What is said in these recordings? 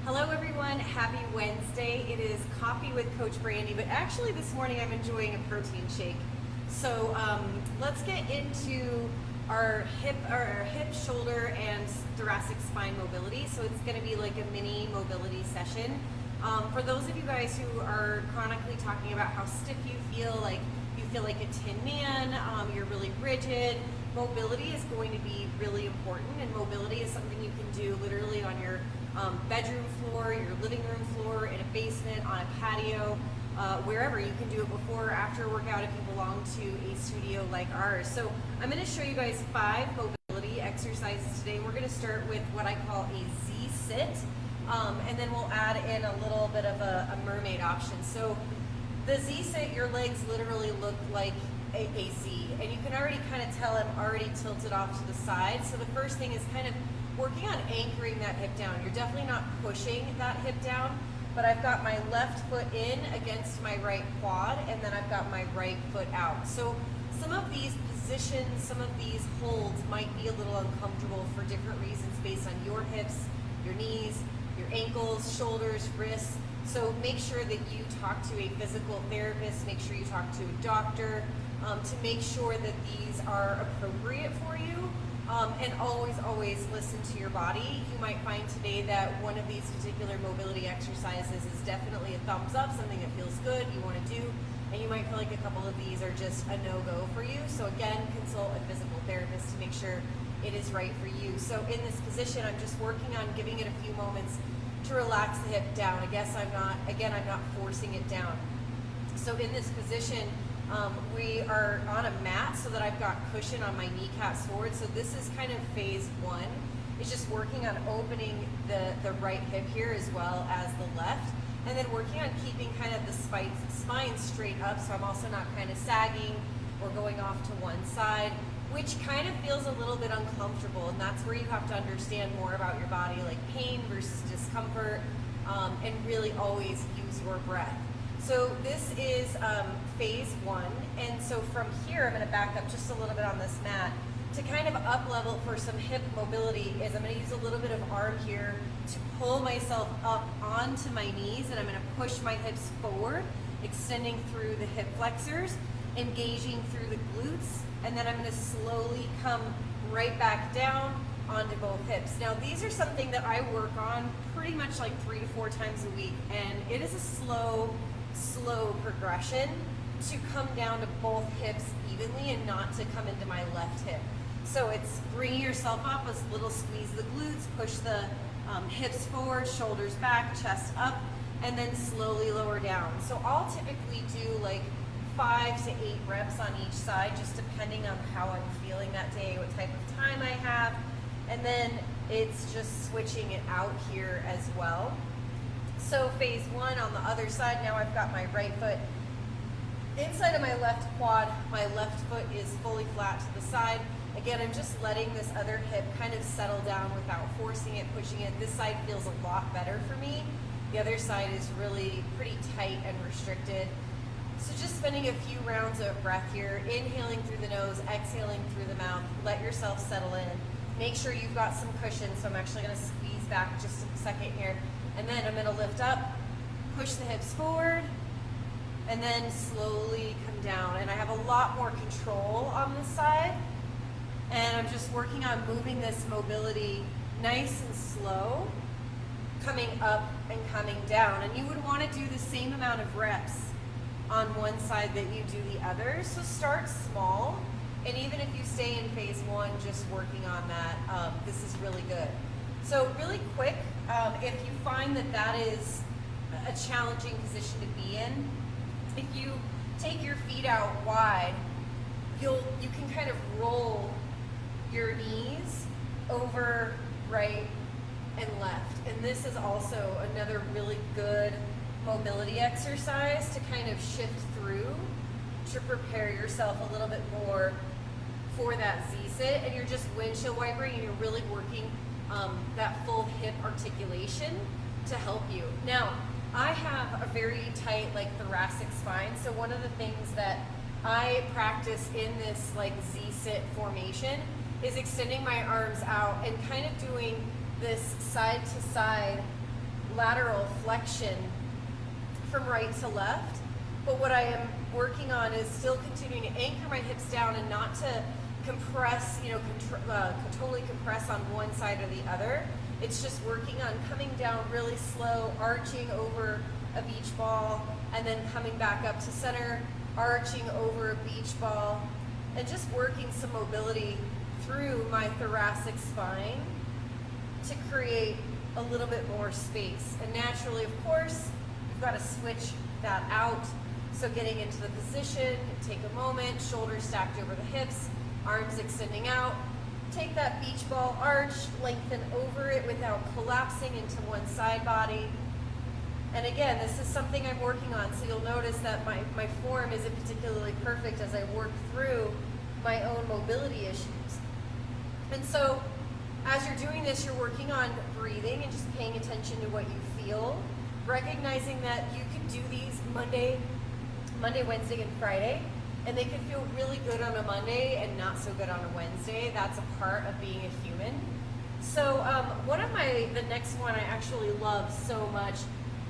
Hello everyone, happy Wednesday. It is Coffee with Coach Brandy, but actually this morning I'm enjoying a protein shake. So let's get into our hip, shoulder, and thoracic spine mobility. So it's going to be like a mini mobility session. For those of you guys who are chronically talking about how stiff you feel like a tin man, you're really rigid, mobility is going to be really important, and mobility is something you can do literally on your bedroom floor, your living room floor, in a basement, on a patio, wherever. You can do it before or after a workout if you belong to a studio like ours. So I'm going to show you guys 5 mobility exercises today. We're going to start with what I call a Z-sit, and then we'll add in a little bit of a mermaid option. So the Z-sit, your legs literally look like a Z, and you can already kind of tell I'm already tilted off to the side. So the first thing is kind of working on anchoring that hip down. You're definitely not pushing that hip down, but I've got my left foot in against my right quad, and then I've got my right foot out. So some of these positions, some of these holds might be a little uncomfortable for different reasons based on your hips, your knees, your ankles, shoulders, wrists. So make sure that you talk to a physical therapist, make sure you talk to a doctor to make sure that these are appropriate for you. And always listen to your body. You might find today that one of these particular mobility exercises is definitely a thumbs up, something that feels good, you want to do, and you might feel like a couple of these are just a no-go for you. So again, consult a physical therapist to make sure it is right for you. So in this position, I'm just working on giving it a few moments to relax the hip down. I guess I'm not forcing it down. So in this position, we are on a mat so that I've got cushion on my kneecaps forward. So this is kind of phase 1. It's just working on opening the right hip here as well as the left, and then working on keeping kind of the spine straight up, so I'm also not kind of sagging or going off to one side, which kind of feels a little bit uncomfortable, and that's where you have to understand more about your body, like pain versus discomfort, and really always use your breath. So this is phase 1, and so from here I'm going to back up just a little bit on this mat to kind of up level for some hip mobility. Is I'm going to use a little bit of arm here to pull myself up onto my knees, and I'm going to push my hips forward, extending through the hip flexors, engaging through the glutes, and then I'm going to slowly come right back down onto both hips. Now these are something that I work on pretty much like 3 to 4 times a week, and it is a slow progression to come down to both hips evenly and not to come into my left hip. So it's bringing yourself up, a little squeeze the glutes, push the hips forward, shoulders back, chest up, and then slowly lower down. So I'll typically do like 5 to 8 reps on each side, just depending on how I'm feeling that day, what type of time I have, and then it's just switching it out here as well. So phase 1 on the other side, now I've got my right foot inside of my left quad, my left foot is fully flat to the side. Again, I'm just letting this other hip kind of settle down without forcing it, pushing it. This side feels a lot better for me. The other side is really pretty tight and restricted. So just spending a few rounds of breath here, inhaling through the nose, exhaling through the mouth. Let yourself settle in. Make sure you've got some cushion, so I'm actually going to squeeze back just a second here. And then I'm going to lift up, push the hips forward, and then slowly come down. And I have a lot more control on this side. And I'm just working on moving this mobility nice and slow, coming up and coming down. And you would want to do the same amount of reps on one side that you do the other. So start small. And even if you stay in phase 1, just working on that, this is really good. So really quick, if you find that that is a challenging position to be in, if you take your feet out wide, you can kind of roll your knees over right and left. And this is also another really good mobility exercise to kind of shift through to prepare yourself a little bit more for that Z-sit. And you're just windshield wipering, and you're really working that full hip articulation to help you. Now, I have a very tight thoracic spine, so one of the things that I practice in this Z-sit formation is extending my arms out and kind of doing this side to side lateral flexion from right to left. But what I am working on is still continuing to anchor my hips down and not to compress, totally compress on one side or the other. It's just working on coming down really slow, arching over a beach ball, and then coming back up to center, arching over a beach ball, and just working some mobility through my thoracic spine to create a little bit more space. And naturally, of course, you've got to switch that out. So getting into the position, take a moment, shoulders stacked over the hips, arms extending out. Take that beach ball arch, lengthen over it without collapsing into one side body. And again, this is something I'm working on, so you'll notice that my form isn't particularly perfect as I work through my own mobility issues. And so as you're doing this, you're working on breathing and just paying attention to what you feel, recognizing that you can do these Monday, Wednesday, and Friday, and they can feel really good on a Monday and not so good on a Wednesday. That's a part of being a human. So the next one I actually love so much,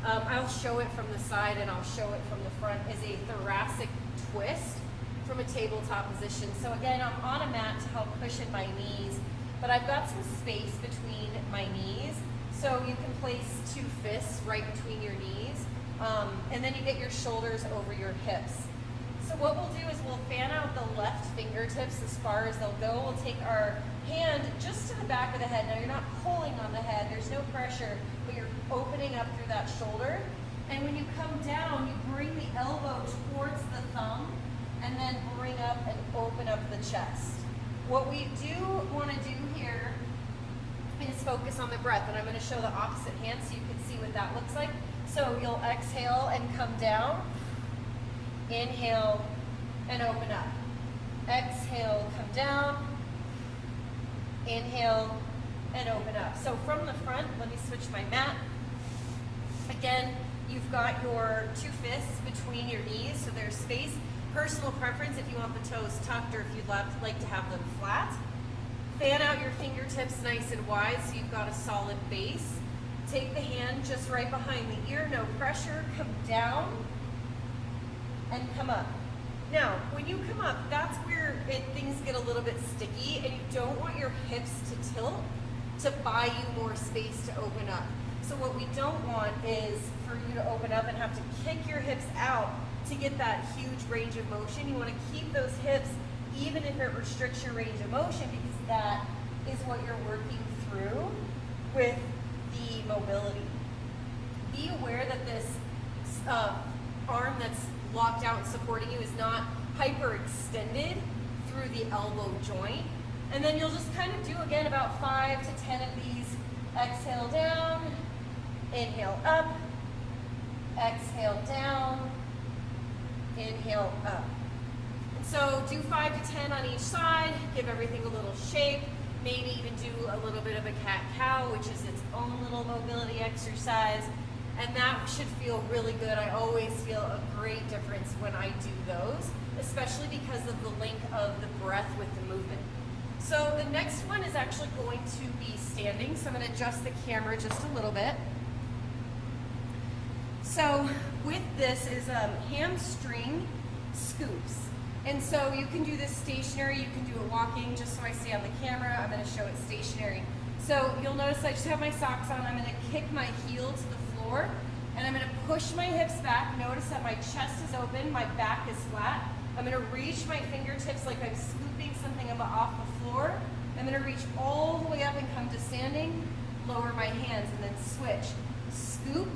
I'll show it from the side and I'll show it from the front, is a thoracic twist from a tabletop position. So again, I'm on a mat to help cushion my knees, but I've got some space between my knees. So you can place 2 fists right between your knees, and then you get your shoulders over your hips. So what we'll do is we'll fan out the left fingertips as far as they'll go. We'll take our hand just to the back of the head. Now you're not pulling on the head, there's no pressure, but you're opening up through that shoulder. And when you come down, you bring the elbow towards the thumb and then bring up and open up the chest. What we do want to do here is focus on the breath, and I'm going to show the opposite hand so you can see what that looks like. So you'll exhale and come down. Inhale and open up. Exhale, come down. Inhale and open up. So from the front, let me switch my mat. Again, you've got your 2 fists between your knees, so there's space. Personal preference if you want the toes tucked or if you'd like to have them flat. Fan out your fingertips nice and wide so you've got a solid base. Take the hand just right behind the ear, no pressure. Come down and come up. Now, when you come up, that's where things get a little bit sticky, and you don't want your hips to tilt to buy you more space to open up. So what we don't want is for you to open up and have to kick your hips out to get that huge range of motion. You want to keep those hips even if it restricts your range of motion, because that is what you're working through with the mobility. Be aware that this arm that's locked out and supporting you is not hyperextended through the elbow joint. And then you'll just kind of do again about 5 to 10 of these. Exhale down, inhale up, exhale down, inhale up. And so do 5 to 10 on each side, give everything a little shake, maybe even do a little bit of a cat-cow, which is its own little mobility exercise. And that should feel really good. I always feel a great difference when I do those, especially because of the link of the breath with the movement. So the next one is actually going to be standing. So I'm going to adjust the camera just a little bit. So with this is hamstring scoops. And so you can do this stationary, you can do it walking. Just so I see on the camera, I'm going to show it stationary. So you'll notice I just have my socks on. I'm going to kick my heel to the floor, and I'm going to push my hips back. Notice that my chest is open, my back is flat. I'm going to reach my fingertips like I'm scooping something up off the floor. I'm going to reach all the way up and come to standing, lower my hands, and then switch. Scoop,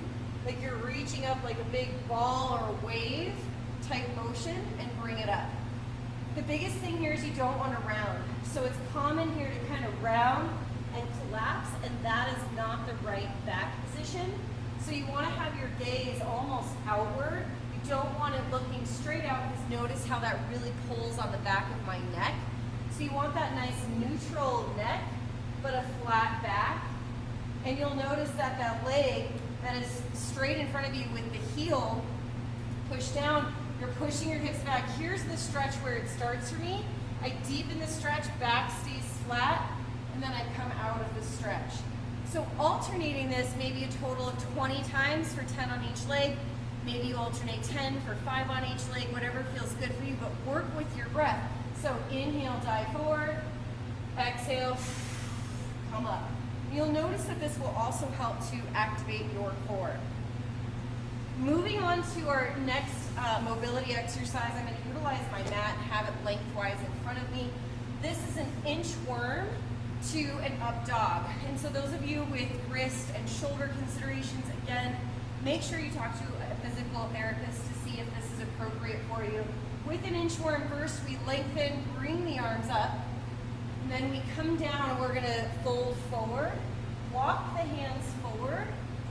like you're reaching up like a big ball or a wave type motion, and bring it up. The biggest thing here is you don't want to round. So it's common here to kind of round and collapse, and that is not the right back position. So you want to have your gaze almost outward. You don't want it looking straight out, because notice how that really pulls on the back of my neck. So you want that nice neutral neck, but a flat back. And you'll notice that that leg that is straight in front of you with the heel pushed down, you're pushing your hips back. Here's the stretch where it starts for me. I deepen the stretch, back stays flat, and then I come out of the stretch. So alternating this, maybe a total of 20 times for 10 on each leg. Maybe you alternate 10 for 5 on each leg, whatever feels good for you, but work with your breath. So inhale, dive forward. Exhale, come up. You'll notice that this will also help to activate your core. Moving on to our next mobility exercise, I'm going to utilize my mat, have it lengthwise in front of me. This is an inchworm to an up dog. And so those of you with wrist and shoulder considerations, again, make sure you talk to a physical therapist to see if this is appropriate for you. With an inchworm, first we lengthen, bring the arms up, and then we come down and we're going to fold forward, walk the hands forward,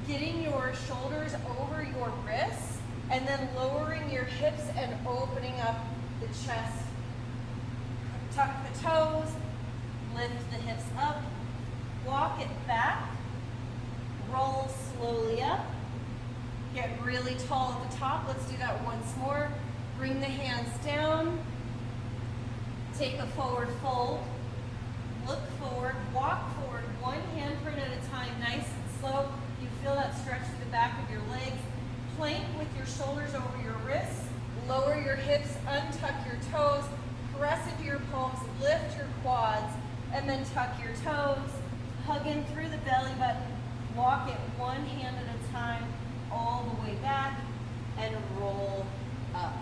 getting your shoulders over your wrists, and then lowering your hips and opening up the chest. Tuck the toes, lift the hips up, walk it back, roll slowly up, get really tall at the top. Let's do that once more. Bring the hands down, take a forward fold, look forward, walk forward, one handprint at a time, nice and slow. You feel that stretch through the back of your legs. Plank with your shoulders over your wrists, lower your hips, untuck your toes, press into your palms, lift your quads, and then tuck your toes, hug in through the belly button, walk it one hand at a time, all the way back, and roll up.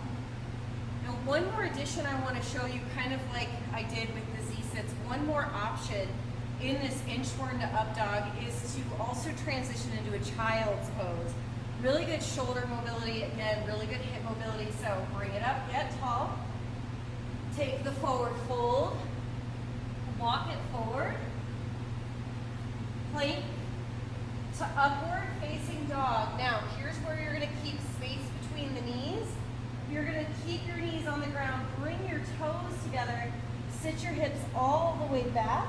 Now one more addition I want to show you, kind of like I did with the Z-sits, one more option in this inchworm to up dog is to also transition into a child's pose. Really good shoulder mobility, again, really good hip mobility, so bring it up, get tall, take the forward fold, walk it forward, plank to upward facing dog. Now, here's where you're going to keep space between the knees. You're going to keep your knees on the ground, bring your toes together, sit your hips all the way back,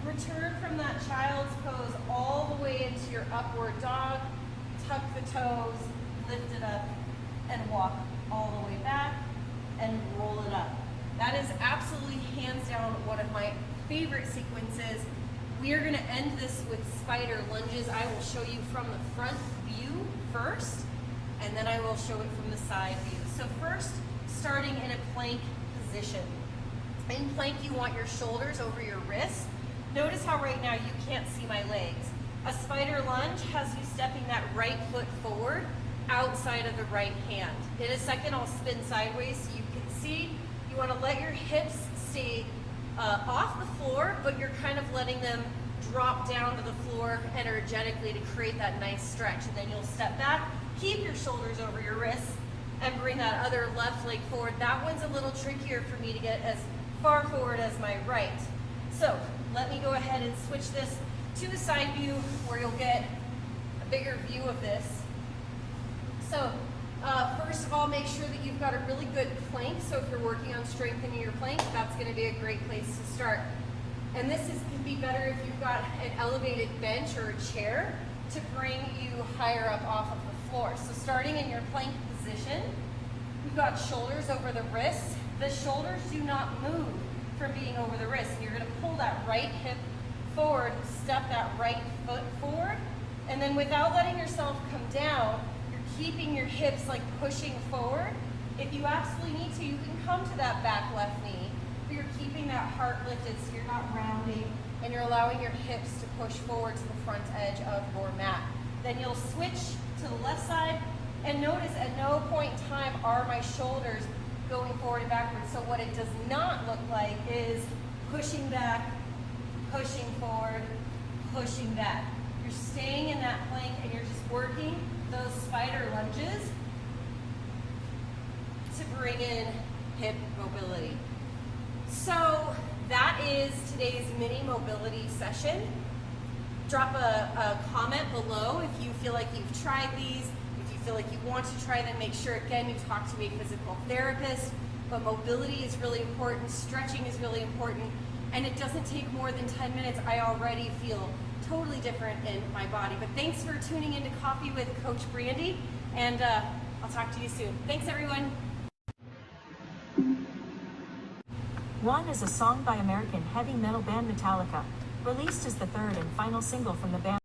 return from that child's pose all the way into your upward dog, tuck the toes, lift it up, and walk all the way back, and roll it up. That is absolutely hands down one of my favorite sequences. We are going to end this with spider lunges. I will show you from the front view first, and then I will show it from the side view. So first, starting in a plank position. In plank, you want your shoulders over your wrists. Notice how right now you can't see my legs. A spider lunge has you stepping that right foot forward outside of the right hand. In a second, I'll spin sideways so you can see. You want to let your hips stay off the floor, but you're kind of letting them drop down to the floor energetically to create that nice stretch. And then you'll step back, keep your shoulders over your wrists, and bring that other left leg forward. That one's a little trickier for me to get as far forward as my right. So let me go ahead and switch this to a side view where you'll get a bigger view of this. So first of all, make sure that you've got a really good plank. So if you're working on strengthening your plank, that's going to be a great place to start. And this can be better if you've got an elevated bench or a chair to bring you higher up off of the floor. So starting in your plank position, we've got shoulders over the wrists. The shoulders do not move from being over the wrist. You're going to pull that right hip forward, step that right foot forward, and then without letting yourself come down, you're keeping your hips like pushing forward. If you absolutely need to, you can come to that back left knee, but you're keeping that heart lifted so you're not rounding, and you're allowing your hips to push forward to the front edge of your mat. Then you'll switch to the left side, and notice at no point in time are my shoulders going forward and backwards. So what it does not look like is pushing back, pushing forward, pushing back. You're staying in that plank and you're just working those spider lunges to bring in hip mobility. So that is today's mini mobility session. Drop a comment below if you feel like you've tried these. If you feel like you want to try them, make sure again you talk to a physical therapist. But mobility is really important, stretching is really important, and it doesn't take more than 10 minutes. I already feel totally different in my body. But thanks for tuning into Coffee with Coach Brandy, and I'll talk to you soon. Thanks, everyone. One is a song by American heavy metal band Metallica. Released as the third and final single from the band.